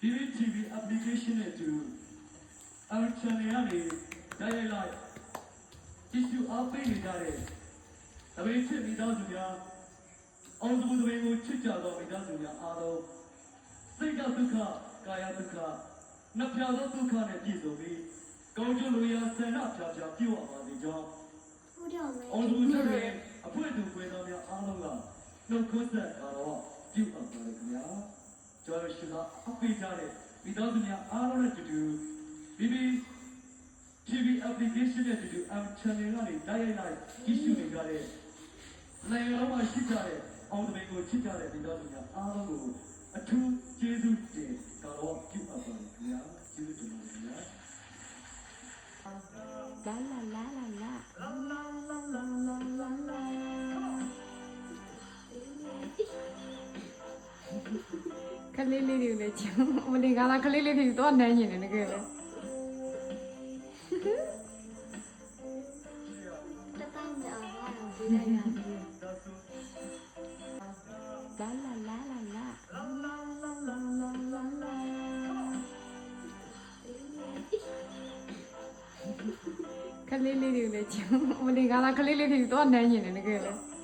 BBTV application နဲ့တူour channel ကနေတိုက်ရိုက်လိုက်ကြည့်ရှုအားပေးနေကြတဲ့တပည့်ချစ်မိသားစုများအောင်စုတပည့်ကိုချစ်ကြသောမိသားစုများအားလုံးစိတ်ကဒုက္ခကာယဒုက္ခနှပြသောဒုက္ခနဲ့ပြည့်စုံပြီးကောင်းကျိုးလိုရာဆန္ဒဖြာဖြာပြုတ်ပါစေကြောင်းအောင်စုချစ်ရဲ့အဖွဲ့သူပွဲတော်များအားလုံးကနှုတ်ခွန်းဆက်တော်ပြုတ်ပါပါလေခင်ဗျာကျွန်တော်ရှိတာအပိကြတဲ့မိသားစုများအားလုံးနဲ့တူတူ BBTV application နဲ့တူတူ channel ကနေတိုက်ရိုက်လိုက်ကြည့်ရှုနေကြတဲ့နိုင်ငံတော်မှာရှိကြတဲ့အောင်တပည့်ကိုချစ်ကြတဲ့မိသားစုများအားလုံးကိုအထူးကျေးဇူးတင်တော်ပြုပါပါခင်ဗျာကျေးဇူးတင်ပါတယ်ခင်ဗျာလာလာလာလာခလေးလေးတွေလည်းချင်မလီကလာခလေးလေးတွေတော့နိုင်နေတယ်တကယ်ပဲလာလာလာလာလာခလေးလေးတွေလည်းချင်မလီကလာခလေးလေးတွေတော့နိုင်နေတယ်တကယ်ပဲ